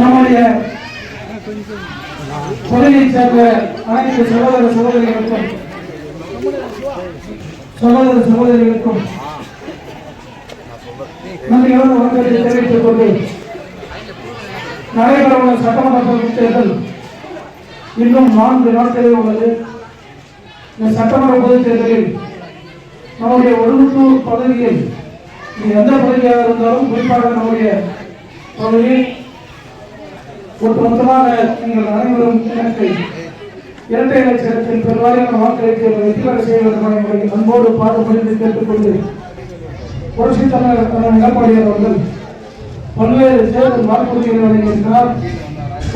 நம்முடைய பகுதியைச் சேர்ந்த அனைத்து சகோதரிகளுக்கும் நன்றியோடு வணக்கத்தை தெரிவித்துக் கொண்டு நடைபெறவுள்ள சட்டமன்ற பொதுத் தேர்தல் இன்னும் 4 நாட்களே உள்ளது. இந்த சட்டமன்ற பொதுத் தேர்தலில் நம்முடைய ஒழுங்குத்தூர் பகுதியில் எந்த பகுதியாக இருந்தாலும் குறிப்பாக நம்முடைய பகுதியில் ஒட்டுமொத்தமாக நீங்கள் அனைவரும் எனக்கு இரட்டை இலட்சத்தில் பெருவாரியான வாக்களித்து வெற்றி பெற செய்வதற்கான அன்போடு பாடுபடுத்தி கேட்டுக்கொண்டு புரட்சித் தலைவர் எடப்பாடியார் அவர்கள் பல்வேறு தேர்தல் வாக்குறுதிகளை வழங்கியிருக்கிறார்.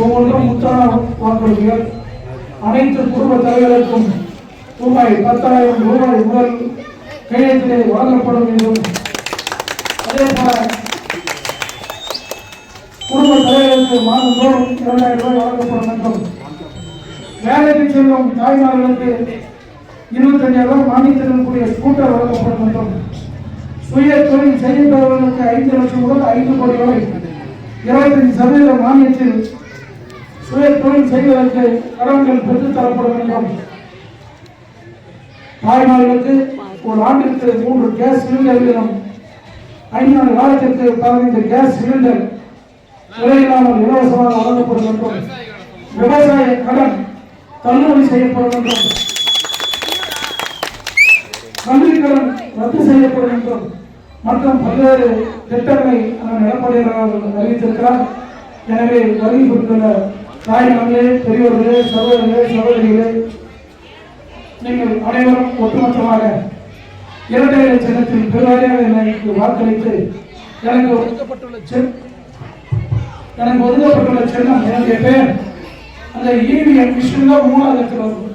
ஒவ்வொன்றும் முத்தான வாக்குறுதிகள். அனைத்து குடும்ப தலைவர்களுக்கும் ரூபாய் 10,000 முதல் கையெழுத்திலே வழங்கப்படும் என்றும், அதே போல குடும்ப தலைவர்களுக்கு மாதந்தோறும் 2,000 ரூபாய் வழங்கப்படும் என்றும், வேலைக்கு செல்லும் தாய்மார்களுக்கு 25,000 மானியத்திற்குரிய ஸ்கூட்டர் வழங்கப்படும் என்றும், சுய தொழில் செய்கின்றவர்களுக்கு 5 லட்சம் முதல் 5 கோடி வரை 25% மானியத்தில் சுய தொழில் செய்வதற்கு கடன்கள் பெற்றுத் தரப்படும் என்றும், தாய்மார்களுக்கு ஒரு ஆண்டிற்கு 3 கேஸ் சிலிண்டர்களும் 5 காலத்திற்கு 15 கேஸ் சிலிண்டர் விலையில்லாமல் இலவசமாக வழங்கப்படும் என்றும், விவசாய கடன் தள்ளுபடி செய்யப்படும் என்றும், கல்வி கடன் ரத்து செய்யப்படும் என்றும் மற்றும் பல்வேறு திட்டங்களை எடப்பாடியார் அவர்கள் அறிவித்திருக்கிறார். எனவே வருகை கொடுத்துள்ள தாய்மார்களே, பெரியோர்களே, சகோதரிகளே, நீங்கள் அனைவரும் ஒட்டுமொத்தமாக இரட்டை இலை சின்னத்தில் பெருவாரியாக எனக்கு வாக்களித்து எனக்கு ஒதுக்கப்பட்டுள்ள சின்னம் என்னுடைய பெயர் அந்த இவிஎம் மிஷின் தான் 3வது இடத்துல வரும்.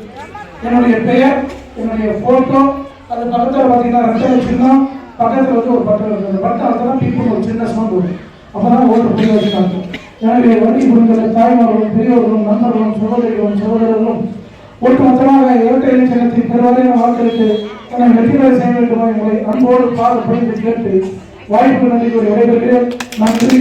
என்னுடைய பெயர், என்னுடைய போட்டோ, அது பக்கத்தில் பார்த்தீங்கன்னா ரெட்டை சின்னம், பக்கத்தில் வந்து ஒரு பட்டம் இருக்குது. அந்த பட்டத்தில் பீப்புள் ஒரு சின்ன சவுண்ட் வரும். அப்போதான் ஓட்டு புரிய வச்சுக்காட்டும். எனவே வரி கொடுக்கிற தாய்மார்களும் பெரியோர்களும் நண்பர்களும் சகோதரர்களும் ஒட்டுமொத்தமாக இரட்டை இலை சின்னத்தில் பெருவாரியான வாக்களித்து என்னை வெற்றி பெற செய்ய வேண்டுமா என்பதை அன்போடு பாடுபடுத்தி கேட்டு வாய்ப்பு நன்றி கூறி விடைபெறுகிறேன். நன்றி.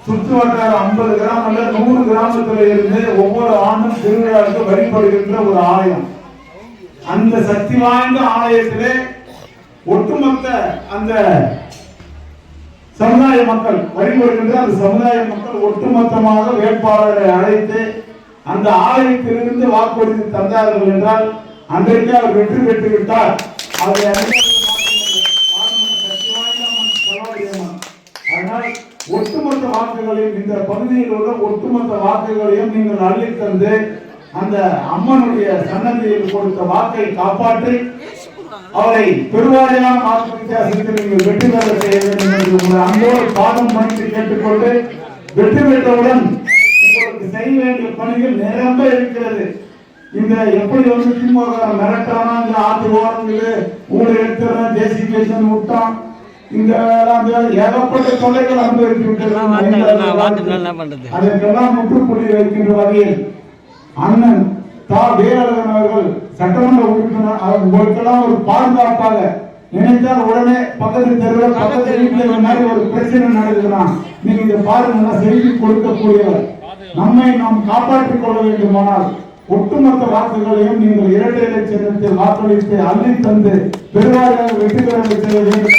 சுற்று வட்டார 50 கிராம் அல்ல 100 கிராமத்தில் இருந்து ஒவ்வொரு ஆண்டும் திருவிழாவுக்கு வழிபடுகின்ற ஒரு ஆலயம். அந்த சக்தி வாய்ந்த ஆலயத்திலே ஒட்டுமொத்த அந்த சமுதாய மக்கள் வழிபடுகின்ற அந்த சமுதாய மக்கள் ஒட்டுமொத்தமாக வேட்பாளரை அழைத்து அந்த ஆலயத்திலிருந்து வாக்குறுதி தந்தார்கள் என்றால் அன்றைக்கு அவர் வெற்றி பெற்று விட்டார். அதனால் ஒட்டுமொத்த வாக்குகளையும் இந்த பகுதியில் உள்ள ஒட்டுமொத்த வாக்குகளையும் நீங்கள் அள்ளி தந்து அந்த அம்மனுடைய சன்னதியில் கொடுத்த வாக்கை காப்பாற்றி அவரை பெருவாரியான வாக்கு வித்தியாசத்தில் நீங்கள் வெற்றி பெற செய்ய வேண்டும் என்று உங்கள் அன்போடு பாதம் பணித்து கேட்டுக்கொண்டு, வெற்றி பெற்றவுடன் உங்களுக்கு செய்ய வேண்டிய பணிகள் நிரம்ப இருக்கிறது. இந்த எப்படி வந்து திமுக மிரட்டானா, இந்த ஆத்து ஓரங்கள் ஊழல் எடுத்துறான், ஜேசிபி விட்டான், இங்க ஏகப்பட்ட தொல்லைகள் அனுபவித்து அதற்கெல்லாம் முற்றுப்புள்ளி வைக்கின்ற வகையில் அண்ணன் வேலழகன் அவர்கள் சட்டமன்ற உறுப்பினர் உங்களுக்கெல்லாம் ஒரு பாதுகாப்பாக நினைத்தால் உடனே பக்கத்து தெருவில் பக்கத்து வீட்டில் இந்த மாதிரி ஒரு பிரச்சனை நடக்குதுன்னா நீங்க இதை பாருங்க செய்தி கொடுக்கக்கூடியவர். நம்மை நாம் காப்பாற்றிக் கொள்ள வேண்டுமானால் ஒட்டுமொத்த வாக்குகளையும் நீங்கள் இரட்டை இலை சின்னத்தில் வாக்களித்து அள்ளி தந்து பெருவாரியாக வெற்றி பெற செய்ய வேண்டும்.